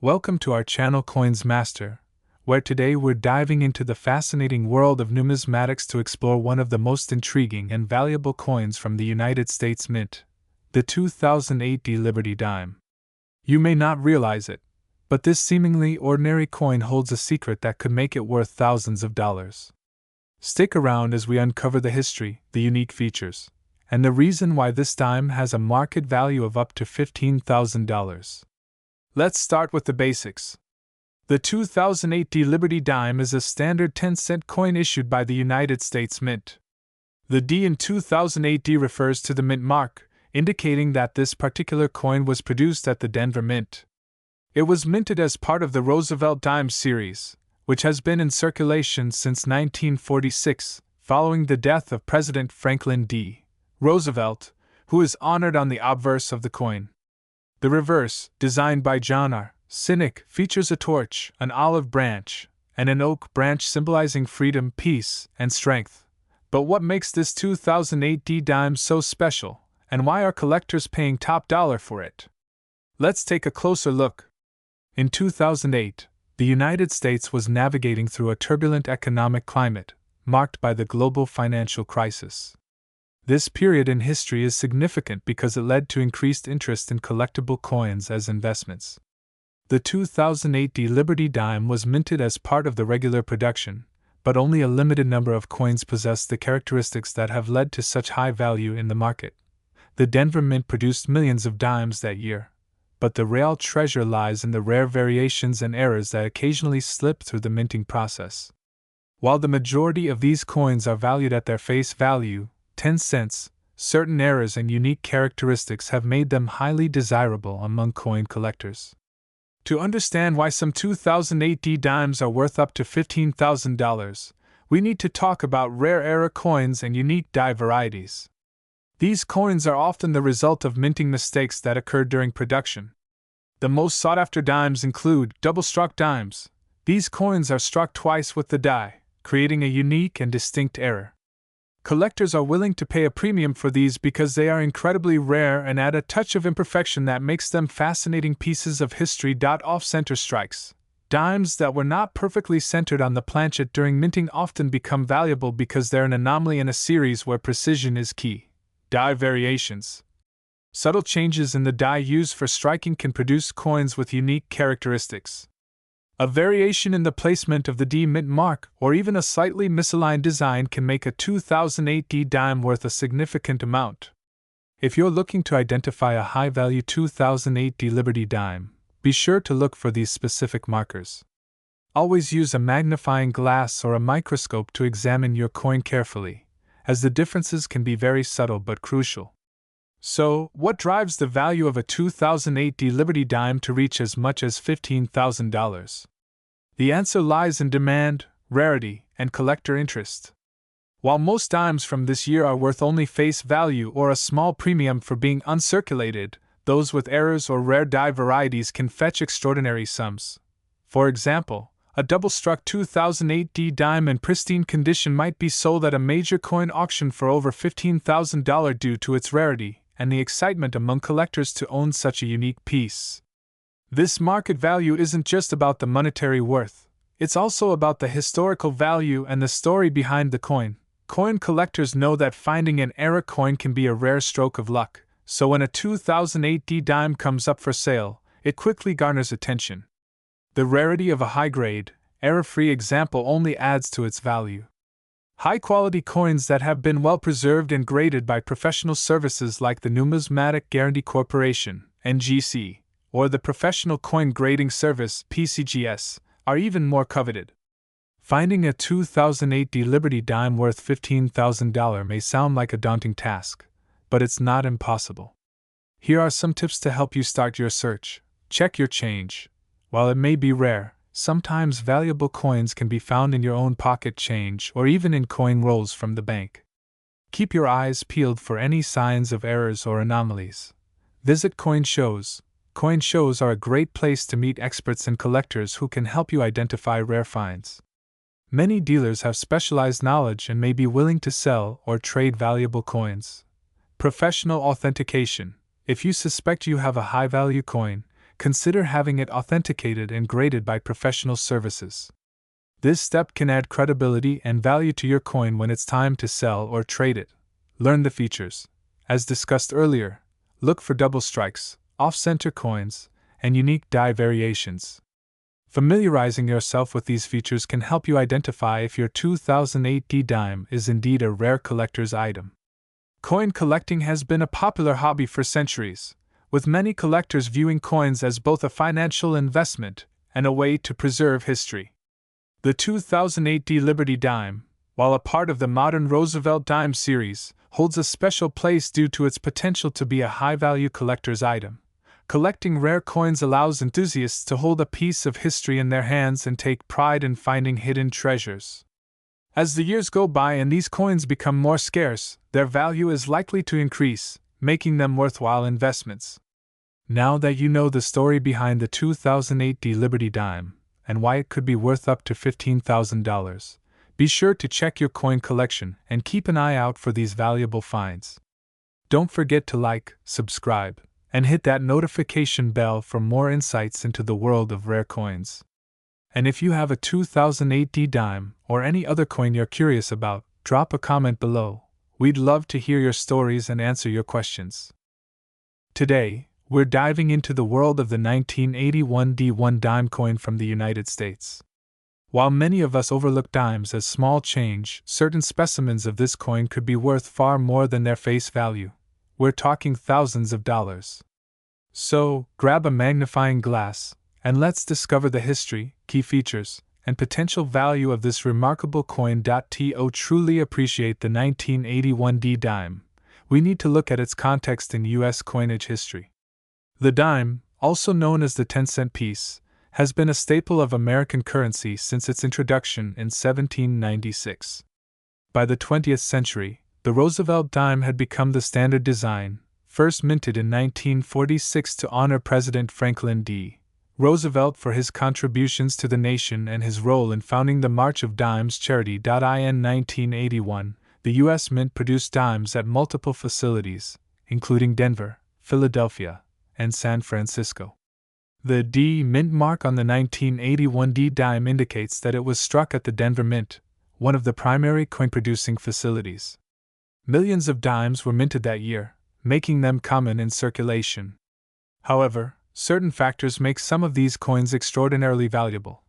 Welcome to our channel Coins Master, where today we're diving into the fascinating world of numismatics to explore one of the most intriguing and valuable coins from the United States Mint, the 2008 Liberty Dime. You may not realize it, but this seemingly ordinary coin holds a secret that could make it worth thousands of dollars. Stick around as we uncover the history, the unique features, and the reason why this dime has a market value of up to $15,000. Let's start with the basics. The 2008 Liberty Dime is a standard 10-cent coin issued by the United States Mint. The D in 2008 refers to the mint mark, indicating that this particular coin was produced at the Denver Mint. It was minted as part of the Roosevelt Dime series, which has been in circulation since 1946, following the death of President Franklin D. Roosevelt, who is honored on the obverse of the coin. The reverse, designed by John R. Sinek, features a torch, an olive branch, and an oak branch symbolizing freedom, peace, and strength. But what makes this 2008 dime so special, and why are collectors paying top dollar for it? Let's take a closer look. In 2008, the United States was navigating through a turbulent economic climate, marked by the global financial crisis. This period in history is significant because it led to increased interest in collectible coins as investments. The 2008 Liberty Dime was minted as part of the regular production, but only a limited number of coins possessed the characteristics that have led to such high value in the market. The Denver Mint produced millions of dimes that year, but the real treasure lies in the rare variations and errors that occasionally slip through the minting process. While the majority of these coins are valued at their face value, 10 cents, certain errors and unique characteristics have made them highly desirable among coin collectors. To understand why some 2008 dimes are worth up to $15,000, we need to talk about rare error coins and unique die varieties. These coins are often the result of minting mistakes that occurred during production. The most sought-after dimes include double-struck dimes. These coins are struck twice with the die, creating a unique and distinct error. Collectors are willing to pay a premium for these because they are incredibly rare and add a touch of imperfection that makes them fascinating pieces of history. Off-center strikes. Dimes that were not perfectly centered on the planchet during minting often become valuable because they're an anomaly in a series where precision is key. Die variations. Subtle changes in the die used for striking can produce coins with unique characteristics. A variation in the placement of the D mint mark or even a slightly misaligned design can make a 2008 dime worth a significant amount. If you're looking to identify a high-value 2008 Liberty dime, be sure to look for these specific markers. Always use a magnifying glass or a microscope to examine your coin carefully, as the differences can be very subtle but crucial. So, what drives the value of a 2008 Liberty dime to reach as much as $15,000? The answer lies in demand, rarity, and collector interest. While most dimes from this year are worth only face value or a small premium for being uncirculated, those with errors or rare die varieties can fetch extraordinary sums. For example, a double-struck 2008 dime in pristine condition might be sold at a major coin auction for over $15,000 due to its rarity and the excitement among collectors to own such a unique piece. This market value isn't just about the monetary worth, it's also about the historical value and the story behind the coin. Coin collectors know that finding an error coin can be a rare stroke of luck, so when a 2008 dime comes up for sale, it quickly garners attention. The rarity of a high-grade, error-free example only adds to its value. High-quality coins that have been well preserved and graded by professional services like the Numismatic Guarantee Corporation, NGC, or the Professional Coin Grading Service, PCGS, are even more coveted. Finding a 2008 Liberty dime worth $15,000 may sound like a daunting task, but it's not impossible. Here are some tips to help you start your search. Check your change. While it may be rare, sometimes valuable coins can be found in your own pocket change or even in coin rolls from the bank. Keep your eyes peeled for any signs of errors or anomalies. Visit coin shows. Coin shows are a great place to meet experts and collectors who can help you identify rare finds. Many dealers have specialized knowledge and may be willing to sell or trade valuable coins. Professional authentication. If you suspect you have a high-value coin, consider having it authenticated and graded by professional services. This step can add credibility and value to your coin when it's time to sell or trade it. Learn the features. As discussed earlier, look for double strikes, off-center coins, and unique die variations. Familiarizing yourself with these features can help you identify if your 2008 D dime is indeed a rare collector's item. Coin collecting has been a popular hobby for centuries, with many collectors viewing coins as both a financial investment and a way to preserve history. The 2008 D Liberty dime, while a part of the modern Roosevelt dime series, holds a special place due to its potential to be a high-value collector's item. Collecting rare coins allows enthusiasts to hold a piece of history in their hands and take pride in finding hidden treasures. As the years go by and these coins become more scarce, their value is likely to increase, making them worthwhile investments. Now that you know the story behind the 2008 D Liberty dime, and why it could be worth up to $15,000, be sure to check your coin collection and keep an eye out for these valuable finds. Don't forget to like, subscribe, and hit that notification bell for more insights into the world of rare coins. And if you have a 2008 D dime or any other coin you're curious about, drop a comment below. We'd love to hear your stories and answer your questions. Today, we're diving into the world of the 1981 D1 dime coin from the United States. While many of us overlook dimes as small change, certain specimens of this coin could be worth far more than their face value. We're talking thousands of dollars. So, grab a magnifying glass, and let's discover the history, key features, and potential value of this remarkable coin. To truly appreciate the 1981 D dime, we need to look at its context in U.S. coinage history. The dime, also known as the 10-cent piece, has been a staple of American currency since its introduction in 1796. By the 20th century, the Roosevelt dime had become the standard design, first minted in 1946 to honor President Franklin D. Roosevelt for his contributions to the nation and his role in founding the March of Dimes charity. In 1981, the U.S. Mint produced dimes at multiple facilities, including Denver, Philadelphia, and San Francisco. The D Mint mark on the 1981 D dime indicates that it was struck at the Denver Mint, one of the primary coin-producing facilities. Millions of dimes were minted that year, making them common in circulation. However, certain factors make some of these coins extraordinarily valuable.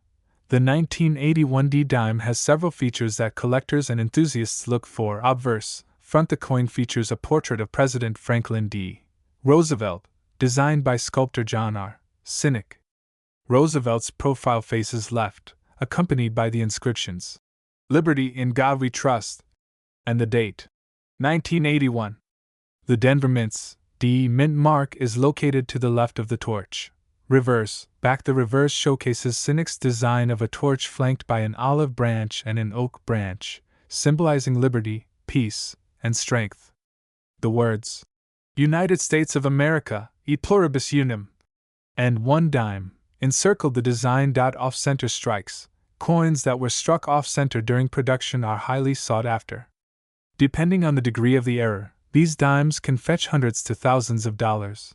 The 1981 D dime has several features that collectors and enthusiasts look for. Obverse, front. The coin features a portrait of President Franklin D. Roosevelt, designed by sculptor John R. Cynic. Roosevelt's profile faces left, accompanied by the inscriptions, "Liberty, in God we trust," and the date, 1981. The Denver Mint's D Mint mark is located to the left of the torch. Reverse, back. The reverse showcases Cynic's design of a torch flanked by an olive branch and an oak branch, symbolizing liberty, peace, and strength. The words, "United States of America, e pluribus unum," and "one dime," encircled the design. Off-center strikes, coins that were struck off-center during production, are highly sought after. Depending on the degree of the error, these dimes can fetch hundreds to thousands of dollars.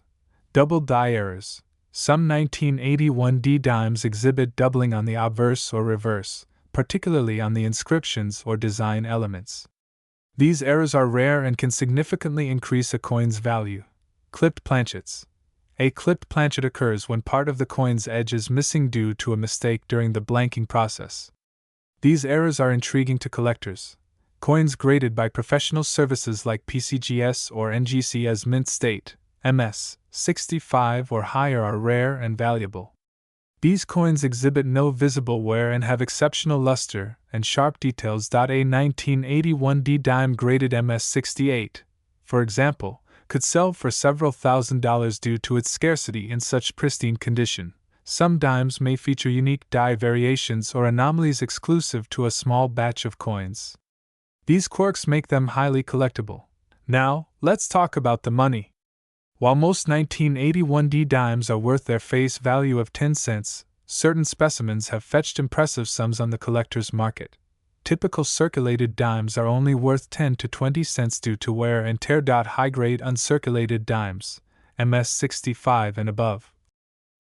Double die errors. Some 1981 D dimes exhibit doubling on the obverse or reverse, particularly on the inscriptions or design elements. These errors are rare and can significantly increase a coin's value. Clipped planchets. A clipped planchet occurs when part of the coin's edge is missing due to a mistake during the blanking process. These errors are intriguing to collectors. Coins graded by professional services like PCGS or NGC as mint state, MS, 65 or higher are rare and valuable. These coins exhibit no visible wear and have exceptional luster and sharp details. A 1981 D dime graded MS 68, for example, could sell for several $1,000s due to its scarcity in such pristine condition. Some dimes may feature unique die variations or anomalies exclusive to a small batch of coins. These quirks make them highly collectible. Now, let's talk about the money. While most 1981 D dimes are worth their face value of 10 cents, certain specimens have fetched impressive sums on the collector's market. Typical circulated dimes are only worth 10 to 20 cents due to wear and tear. High-grade uncirculated dimes, MS 65 and above,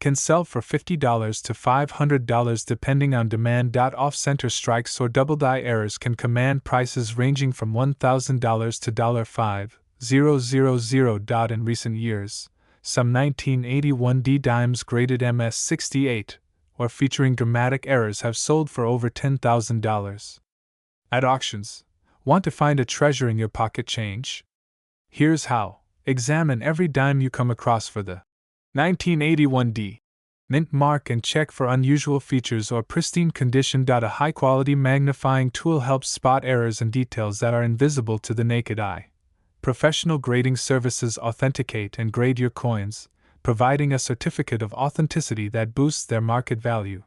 Can sell for $50 to $500 depending on demand. Off-center strikes or double die errors can command prices ranging from $1,000 to $5,000. In recent years, some 1981D dimes graded MS68 or featuring dramatic errors have sold for over $10,000. At auctions, want to find a treasure in your pocket change? Here's how. Examine every dime you come across for the 1981D mint mark and check for unusual features or pristine condition. A high-quality magnifying tool helps spot errors and details that are invisible to the naked eye. Professional grading services authenticate and grade your coins, providing a certificate of authenticity that boosts their market value.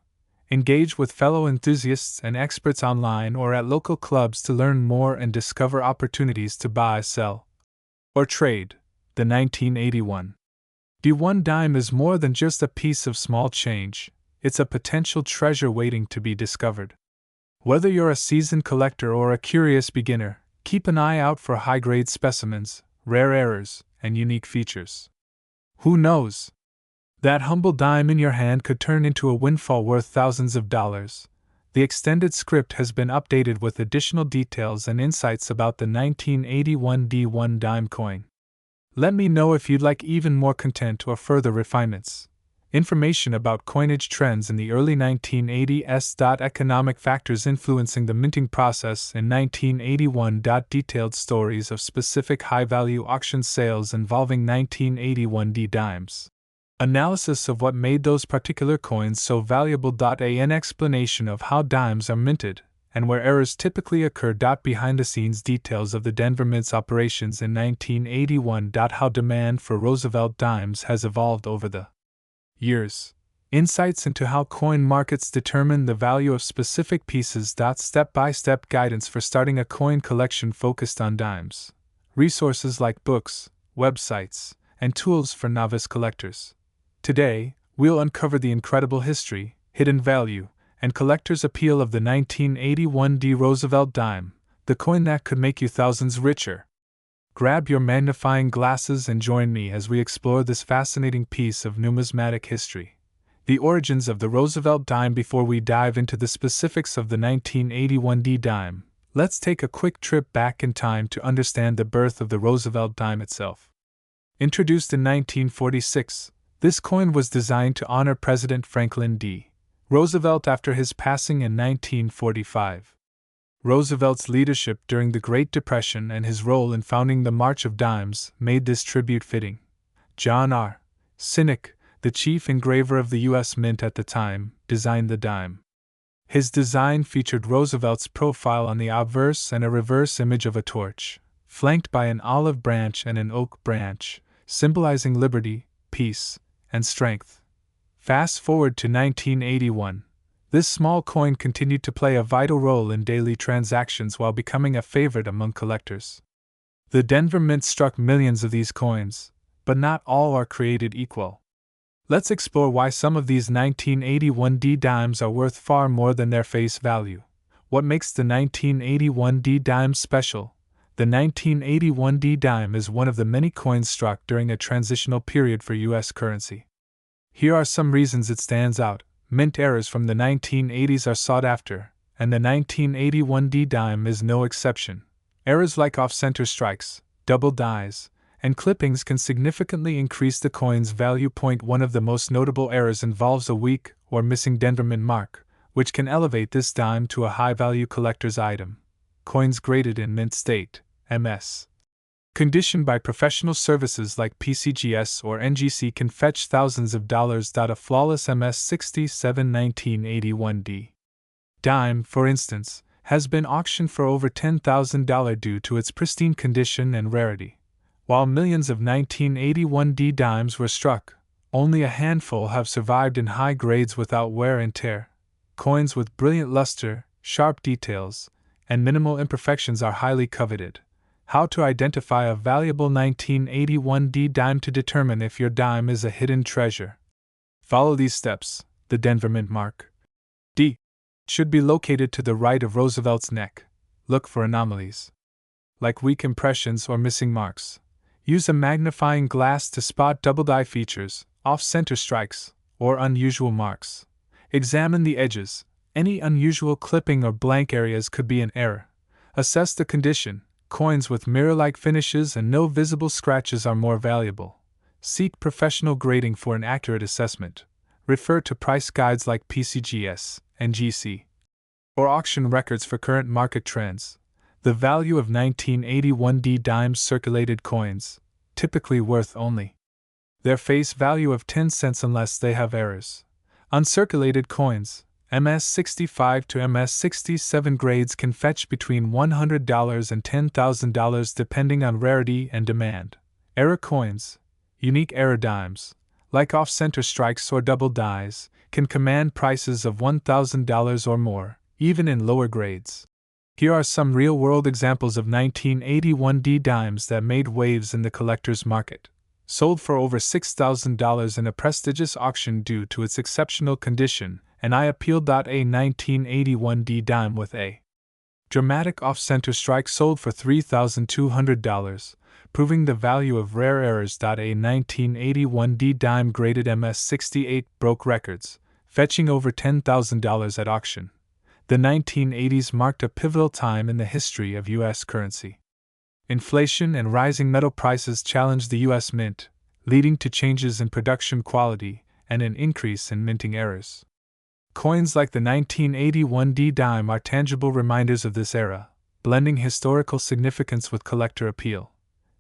Engage with fellow enthusiasts and experts online or at local clubs to learn more and discover opportunities to buy, sell, or trade the 1981. D1 dime is more than just a piece of small change, it's a potential treasure waiting to be discovered. Whether you're a seasoned collector or a curious beginner, keep an eye out for high-grade specimens, rare errors, and unique features. Who knows? That humble dime in your hand could turn into a windfall worth thousands of dollars. The extended script has been updated with additional details and insights about the 1981 D1 dime coin. Let me know if you'd like even more content or further refinements. Information about coinage trends in the early 1980s. Economic factors influencing the minting process in 1981. Detailed stories of specific high-value auction sales involving 1981D dimes. Analysis of what made those particular coins so valuable. An explanation of how dimes are minted and where errors typically occur. Behind-the-scenes details of the Denver Mint's operations in 1981. How demand for Roosevelt dimes has evolved over the years. Insights into how coin markets determine the value of specific pieces. Step-by-step guidance for starting a coin collection focused on dimes. Resources like books, websites, and tools for novice collectors. Today, we'll uncover the incredible history, hidden value, and collector's appeal of the 1981D Roosevelt dime, the coin that could make you thousands richer. Grab your magnifying glasses and join me as we explore this fascinating piece of numismatic history. The origins of the Roosevelt dime. Before we dive into the specifics of the 1981D dime, let's take a quick trip back in time to understand the birth of the Roosevelt dime itself. Introduced in 1946, this coin was designed to honor President Franklin D. Roosevelt after his passing in 1945. Roosevelt's leadership during the Great Depression and his role in founding the March of Dimes made this tribute fitting. John R. Sinek, the chief engraver of the U.S. Mint at the time, designed the dime. His design featured Roosevelt's profile on the obverse and a reverse image of a torch, flanked by an olive branch and an oak branch, symbolizing liberty, peace, and strength. Fast forward to 1981. This small coin continued to play a vital role in daily transactions while becoming a favorite among collectors. The Denver Mint struck millions of these coins, but not all are created equal. Let's explore why some of these 1981D dimes are worth far more than their face value. What makes the 1981D dime special? The 1981D dime is one of the many coins struck during a transitional period for U.S. currency. Here are some reasons it stands out. Mint errors from the 1980s are sought after, and the 1981D dime is no exception. Errors like off-center strikes, double dies, and clippings can significantly increase the coin's value. One of the most notable errors involves a weak or missing Denver Mint mark, which can elevate this dime to a high-value collector's item. Coins graded in mint state, MS. Condition by professional services like PCGS or NGC can fetch thousands of dollars. A flawless MS67 1981D dime, for instance, has been auctioned for over $10,000 due to its pristine condition and rarity. While millions of 1981D dimes were struck, only a handful have survived in high grades without wear and tear. Coins with brilliant luster, sharp details, and minimal imperfections are highly coveted. How to identify a valuable 1981D dime to determine if your dime is a hidden treasure. Follow these steps. The Denver Mint mark D should be located to the right of Roosevelt's neck. Look for anomalies, like weak impressions or missing marks. Use a magnifying glass to spot double die features, off-center strikes, or unusual marks. Examine the edges. Any unusual clipping or blank areas could be an error. Assess the condition. Coins with mirror-like finishes and no visible scratches are more valuable. Seek professional grading for an accurate assessment. Refer to price guides like PCGS, NGC, or auction records for current market trends. The value of 1981D dimes circulated coins, typically worth only their face value of 10 cents unless they have errors. Uncirculated coins, MS-65 to MS-67 grades, can fetch between $100 and $10,000 depending on rarity and demand. Error coins, unique error dimes, like off-center strikes or double dies, can command prices of $1,000 or more, even in lower grades. Here are some real-world examples of 1981D dimes that made waves in the collector's market. Sold for over $6,000 in a prestigious auction due to its exceptional condition, and I appealed. A 1981D dime with a dramatic off-center strike sold for $3,200, proving the value of rare errors. A 1981D dime graded MS-68 broke records, fetching over $10,000 at auction. The 1980s marked a pivotal time in the history of U.S. currency. Inflation and rising metal prices challenged the U.S. Mint, leading to changes in production quality and an increase in minting errors. Coins like the 1981D dime are tangible reminders of this era, blending historical significance with collector appeal.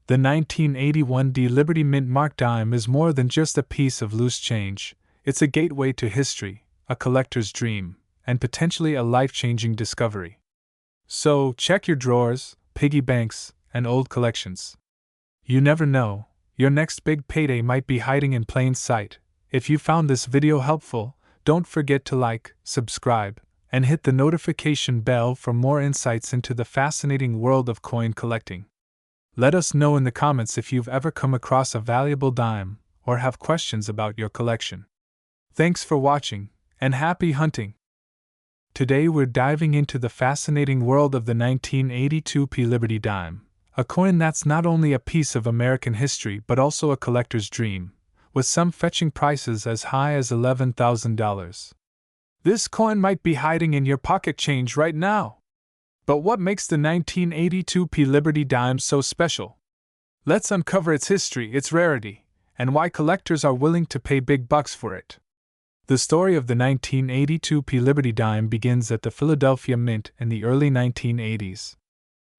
The 1981D Liberty Mint Mark dime is more than just a piece of loose change. It's a gateway to history, a collector's dream, and potentially a life-changing discovery. So, check your drawers, piggy banks, and old collections. You never know, your next big payday might be hiding in plain sight. If you found this video helpful, don't forget to like, subscribe, and hit the notification bell for more insights into the fascinating world of coin collecting. Let us know in the comments if you've ever come across a valuable dime or have questions about your collection. Thanks for watching, and happy hunting! Today we're diving into the fascinating world of the 1982p Liberty dime, a coin that's not only a piece of American history but also a collector's dream, with some fetching prices as high as $11,000. This coin might be hiding in your pocket change right now. But what makes the 1982p Liberty dime so special? Let's uncover its history, its rarity, and why collectors are willing to pay big bucks for it. The story of the 1982p Liberty dime begins at the Philadelphia Mint in the early 1980s.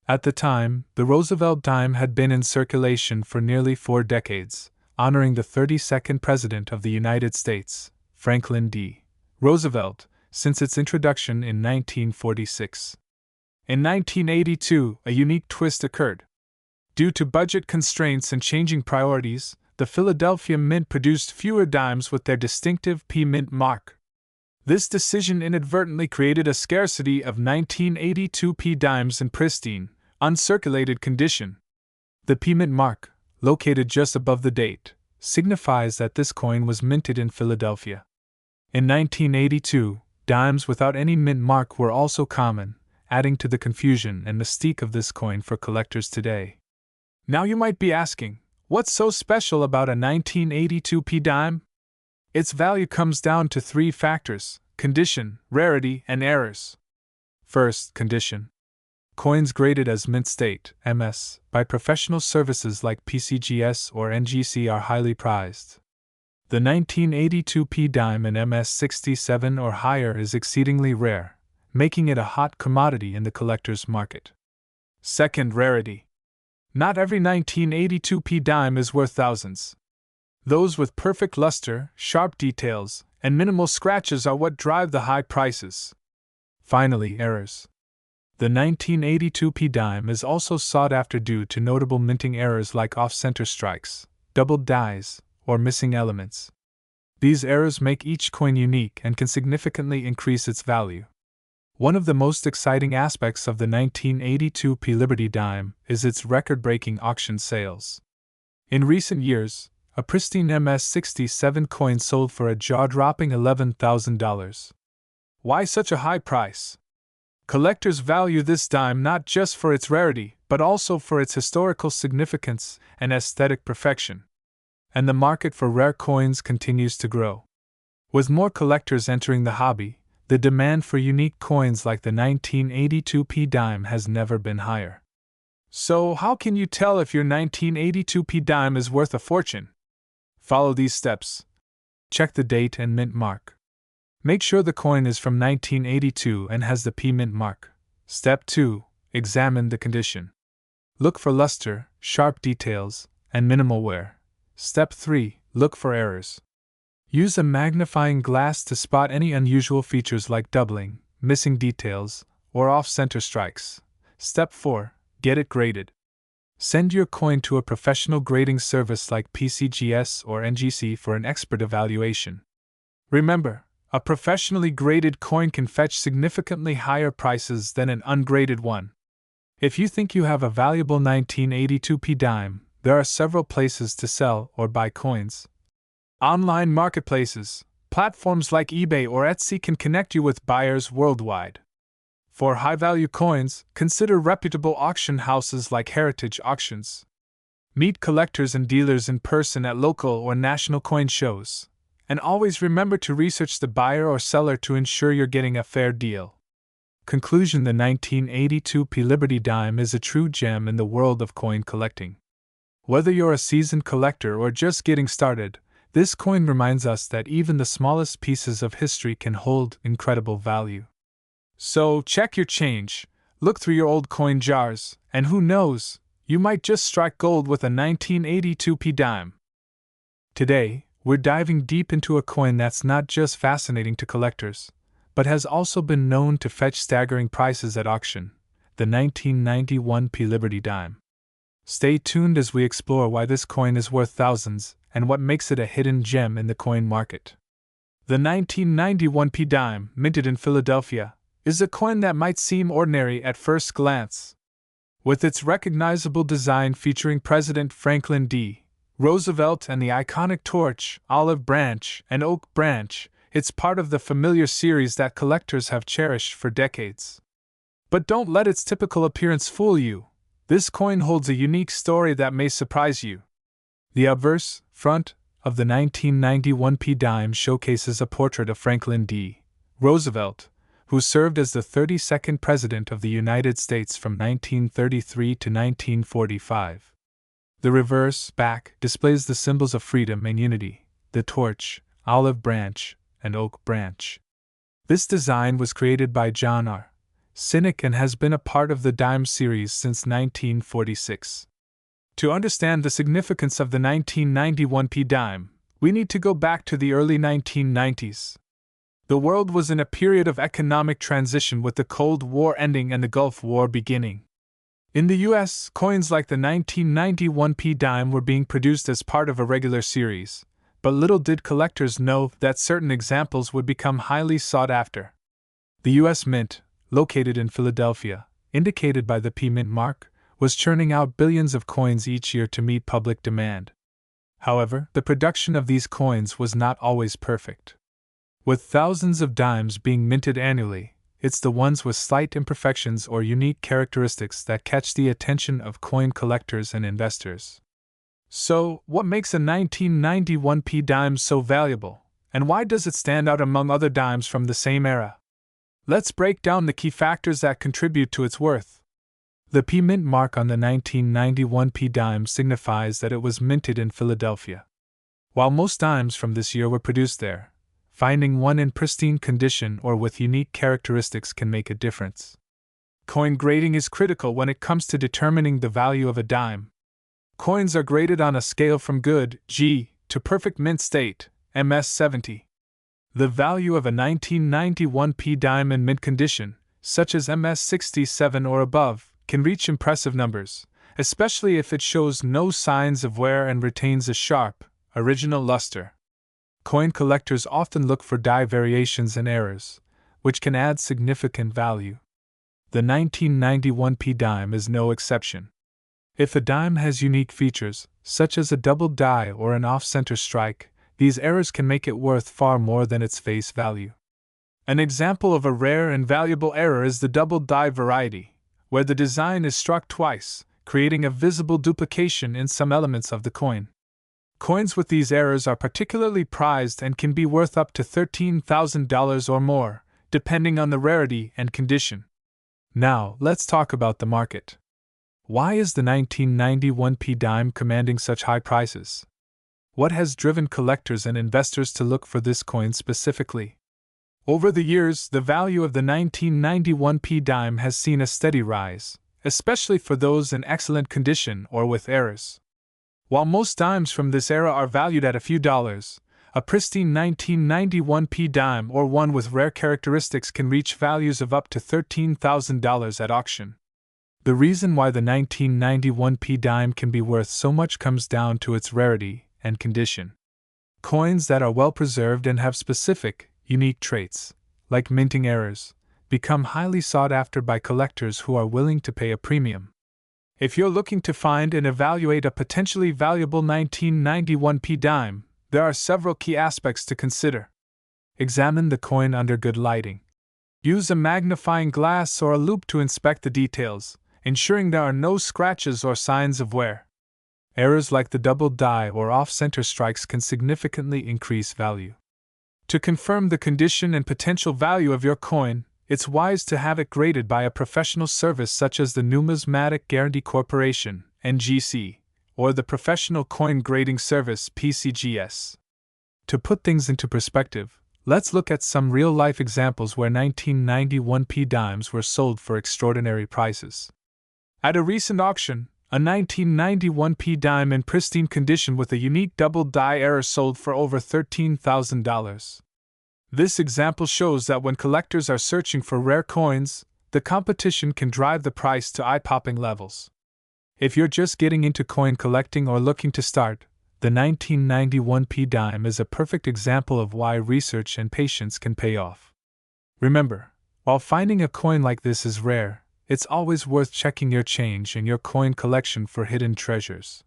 At the time, the Roosevelt dime had been in circulation for nearly 4 decades, honoring the 32nd President of the United States, Franklin D. Roosevelt, since its introduction in 1946. In 1982, a unique twist occurred. Due to budget constraints and changing priorities, the Philadelphia Mint produced fewer dimes with their distinctive P Mint mark. This decision inadvertently created a scarcity of 1982p dimes in pristine, uncirculated condition. The P Mint mark, located just above the date, signifies that this coin was minted in Philadelphia. In 1982, dimes without any mint mark were also common, adding to the confusion and mystique of this coin for collectors today. Now you might be asking, what's so special about a 1982p dime? Its value comes down to 3 factors: condition, rarity, and errors. First, condition. Coins graded as mint state, MS, by professional services like PCGS or NGC are highly prized. The 1982p dime in MS-67 or higher is exceedingly rare, making it a hot commodity in the collector's market. Second, rarity. Not every 1982p dime is worth thousands. Those with perfect luster, sharp details, and minimal scratches are what drive the high prices. Finally, errors. The 1982p dime is also sought after due to notable minting errors like off-center strikes, doubled dies, or missing elements. These errors make each coin unique and can significantly increase its value. One of the most exciting aspects of the 1982p Liberty dime is its record-breaking auction sales. In recent years, a pristine MS-67 coin sold for a jaw-dropping $11,000. Why such a high price? Collectors value this dime not just for its rarity, but also for its historical significance and aesthetic perfection. And the market for rare coins continues to grow. With more collectors entering the hobby, the demand for unique coins like the 1982p dime has never been higher. So, how can you tell if your 1982p dime is worth a fortune? Follow these steps. Check the date and mint mark. Make sure the coin is from 1982 and has the P mint mark. Step 2. Examine the condition. Look for luster, sharp details, and minimal wear. Step 3. Look for errors. Use a magnifying glass to spot any unusual features like doubling, missing details, or off-center strikes. Step 4. Get it graded. Send your coin to a professional grading service like PCGS or NGC for an expert evaluation. Remember, a professionally graded coin can fetch significantly higher prices than an ungraded one. If you think you have a valuable 1982p dime, there are several places to sell or buy coins. Online marketplaces, platforms like eBay or Etsy can connect you with buyers worldwide. For high-value coins, consider reputable auction houses like Heritage Auctions. Meet collectors and dealers in person at local or national coin shows. And always remember to research the buyer or seller to ensure you're getting a fair deal. Conclusion: the 1982p Liberty dime is a true gem in the world of coin collecting. Whether you're a seasoned collector or just getting started, this coin reminds us that even the smallest pieces of history can hold incredible value. So, check your change, look through your old coin jars, and who knows, you might just strike gold with a 1982p dime. Today, we're diving deep into a coin that's not just fascinating to collectors, but has also been known to fetch staggering prices at auction, the 1991p Liberty dime. Stay tuned as we explore why this coin is worth thousands and what makes it a hidden gem in the coin market. The 1991p dime, minted in Philadelphia, is a coin that might seem ordinary at first glance. With its recognizable design featuring President Franklin D. Roosevelt and the iconic torch, olive branch, and oak branch, it's part of the familiar series that collectors have cherished for decades. But don't let its typical appearance fool you. This coin holds a unique story that may surprise you. The obverse front of the 1991p dime showcases a portrait of Franklin D. Roosevelt, who served as the 32nd President of the United States from 1933 to 1945. The reverse back displays the symbols of freedom and unity, the torch, olive branch, and oak branch. This design was created by John R. Sinek and has been a part of the dime series since 1946. To understand the significance of the 1991p dime, we need to go back to the early 1990s. The world was in a period of economic transition with the Cold War ending and the Gulf War beginning. In the US, coins like the 1991p dime were being produced as part of a regular series, but little did collectors know that certain examples would become highly sought after. The US Mint, located in Philadelphia, indicated by the P mint mark, was churning out billions of coins each year to meet public demand. However, the production of these coins was not always perfect. With thousands of dimes being minted annually, it's the ones with slight imperfections or unique characteristics that catch the attention of coin collectors and investors. So, what makes a 1991p dime so valuable, and why does it stand out among other dimes from the same era? Let's break down the key factors that contribute to its worth. The P mint mark on the 1991p dime signifies that it was minted in Philadelphia. While most dimes from this year were produced there, finding one in pristine condition or with unique characteristics can make a difference. Coin grading is critical when it comes to determining the value of a dime. Coins are graded on a scale from good, G, to perfect mint state, MS 70. The value of a 1991p dime in mint condition, such as MS 67 or above, can reach impressive numbers, especially if it shows no signs of wear and retains a sharp, original luster. Coin collectors often look for die variations and errors, which can add significant value. The 1991p dime is no exception. If a dime has unique features, such as a double die or an off-center strike, these errors can make it worth far more than its face value. An example of a rare and valuable error is the double die variety, where the design is struck twice, creating a visible duplication in some elements of the coin. Coins with these errors are particularly prized and can be worth up to $13,000 or more, depending on the rarity and condition. Now, let's talk about the market. Why is the 1991 P dime commanding such high prices? What has driven collectors and investors to look for this coin specifically? Over the years, the value of the 1991 P dime has seen a steady rise, especially for those in excellent condition or with errors. While most dimes from this era are valued at a few dollars, a pristine 1991 P dime or one with rare characteristics can reach values of up to $13,000 at auction. The reason why the 1991 P dime can be worth so much comes down to its rarity and condition. Coins that are well preserved and have specific, unique traits, like minting errors, become highly sought after by collectors who are willing to pay a premium. If you're looking to find and evaluate a potentially valuable 1991 P dime, there are several key aspects to consider. Examine the coin under good lighting. Use a magnifying glass or a loupe to inspect the details, ensuring there are no scratches or signs of wear. Errors like the double die or off-center strikes can significantly increase value. To confirm the condition and potential value of your coin, it's wise to have it graded by a professional service such as the Numismatic Guarantee Corporation, NGC, or the Professional Coin Grading Service, PCGS. To put things into perspective, let's look at some real-life examples where 1991 P dimes were sold for extraordinary prices. At a recent auction, a 1991 P dime in pristine condition with a unique double die error sold for over $13,000. This example shows that when collectors are searching for rare coins, the competition can drive the price to eye-popping levels. If you're just getting into coin collecting or looking to start, the 1991 P dime is a perfect example of why research and patience can pay off. Remember, while finding a coin like this is rare, it's always worth checking your change and your coin collection for hidden treasures.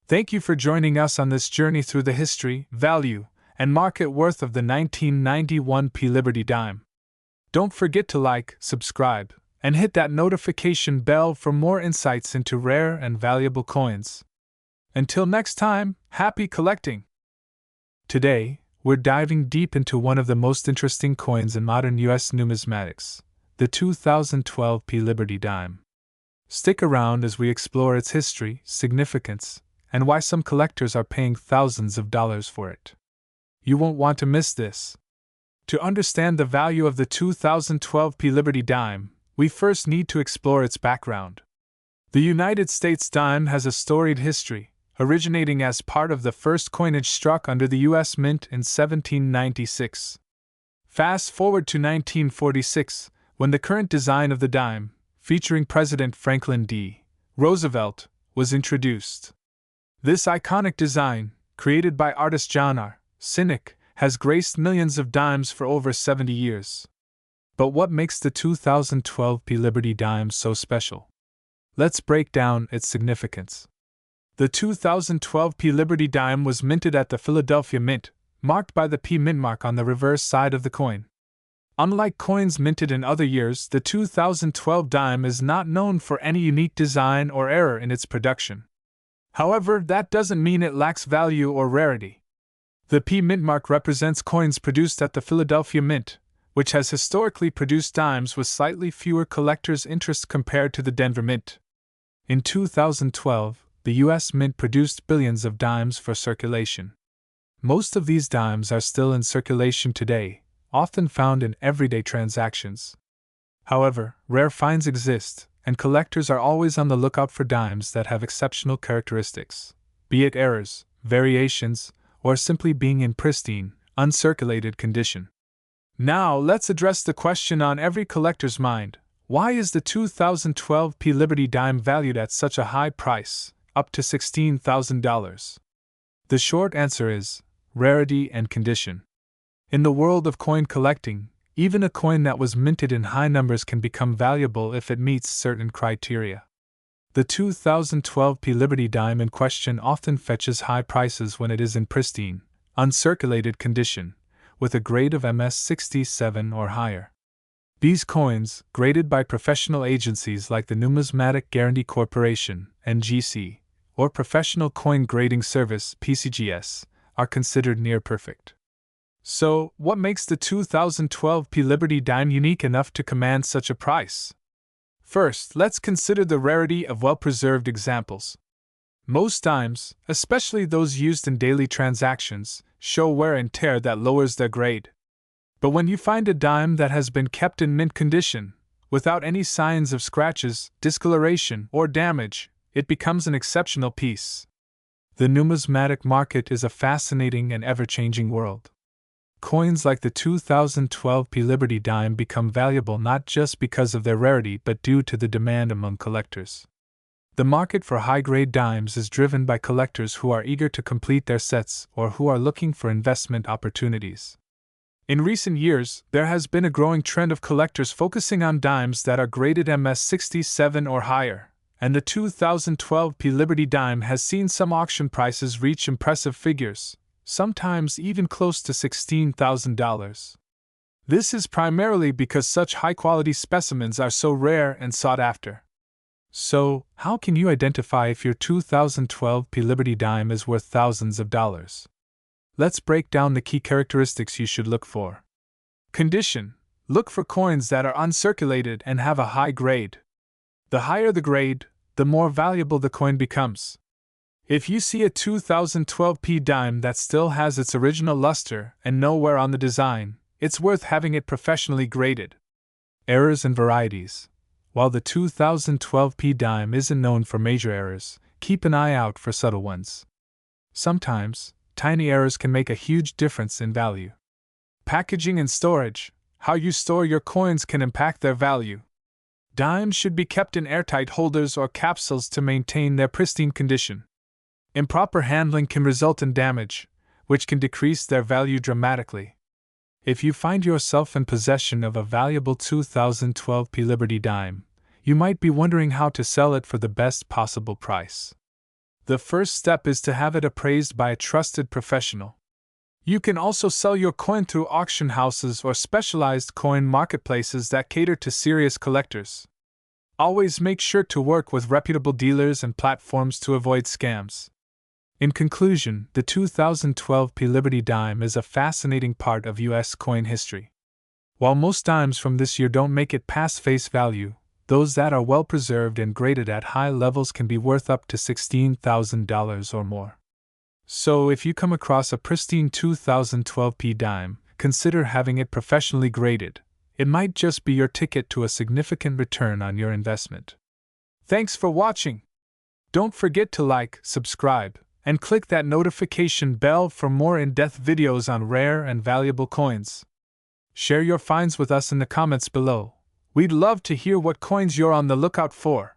Thank you for joining us on this journey through the history, value, and market worth of the 1991 P Liberty dime. Don't forget to like, subscribe, and hit that notification bell for more insights into rare and valuable coins. Until next time, happy collecting! Today, we're diving deep into one of the most interesting coins in modern U.S. numismatics, the 2012 P Liberty dime. Stick around as we explore its history, significance, and why some collectors are paying thousands of dollars for it. You won't want to miss this. To understand the value of the 2012 P Liberty dime, we first need to explore its background. The United States dime has a storied history, originating as part of the first coinage struck under the U.S. Mint in 1796. Fast forward to 1946, when the current design of the dime, featuring President Franklin D. Roosevelt, was introduced. This iconic design, created by artist John R. Cynic, has graced millions of dimes for over 70 years. But what makes the 2012 P Liberty dime so special? Let's break down its significance. The 2012 P Liberty dime was minted at the Philadelphia Mint, marked by the P mint mark on the reverse side of the coin. Unlike coins minted in other years, the 2012 dime is not known for any unique design or error in its production. However, that doesn't mean it lacks value or rarity. The P mint mark represents coins produced at the Philadelphia Mint, which has historically produced dimes with slightly fewer collectors' interest compared to the Denver Mint. In 2012, the U.S. Mint produced billions of dimes for circulation. Most of these dimes are still in circulation today, often found in everyday transactions. However, rare finds exist, and collectors are always on the lookout for dimes that have exceptional characteristics, be it errors, variations, or simply being in pristine, uncirculated condition. Now let's address the question on every collector's mind: why is the 2012 P Liberty dime valued at such a high price, up to $16,000? The short answer is rarity and condition. In the world of coin collecting, even a coin that was minted in high numbers can become valuable if it meets certain criteria. The 2012 P Liberty dime in question often fetches high prices when it is in pristine, uncirculated condition, with a grade of MS67 or higher. These coins, graded by professional agencies like the Numismatic Guarantee Corporation, NGC, or Professional Coin Grading Service (PCGS), are considered near perfect. So, what makes the 2012 P Liberty dime unique enough to command such a price? First, let's consider the rarity of well-preserved examples. Most dimes, especially those used in daily transactions, show wear and tear that lowers their grade. But when you find a dime that has been kept in mint condition, without any signs of scratches, discoloration, or damage, it becomes an exceptional piece. The numismatic market is a fascinating and ever-changing world. Coins like the 2012 P Liberty dime become valuable not just because of their rarity but due to the demand among collectors. The market for high-grade dimes is driven by collectors who are eager to complete their sets or who are looking for investment opportunities. In recent years, there has been a growing trend of collectors focusing on dimes that are graded MS67 or higher, and the 2012 P Liberty dime has seen some auction prices reach impressive figures, sometimes even close to $16,000. This is primarily because such high-quality specimens are so rare and sought after. So, how can you identify if your 2012 P Liberty dime is worth thousands of dollars? Let's break down the key characteristics you should look for. Condition: look for coins that are uncirculated and have a high grade. The higher the grade, the more valuable the coin becomes. If you see a 2012 P dime that still has its original luster and no wear on the design, it's worth having it professionally graded. Errors and varieties: while the 2012 P dime isn't known for major errors, keep an eye out for subtle ones. Sometimes, tiny errors can make a huge difference in value. Packaging and storage: how you store your coins can impact their value. Dimes should be kept in airtight holders or capsules to maintain their pristine condition. Improper handling can result in damage, which can decrease their value dramatically. If you find yourself in possession of a valuable 2012 P Liberty dime, you might be wondering how to sell it for the best possible price. The first step is to have it appraised by a trusted professional. You can also sell your coin through auction houses or specialized coin marketplaces that cater to serious collectors. Always make sure to work with reputable dealers and platforms to avoid scams. In conclusion, the 2012 P Liberty dime is a fascinating part of U.S. coin history. While most dimes from this year don't make it past face value, those that are well preserved and graded at high levels can be worth up to $16,000 or more. So if you come across a pristine 2012 P dime, consider having it professionally graded. It might just be your ticket to a significant return on your investment. Thanks for watching. Don't forget to like, subscribe, and click that notification bell for more in-depth videos on rare and valuable coins. Share your finds with us in the comments below. We'd love to hear what coins you're on the lookout for.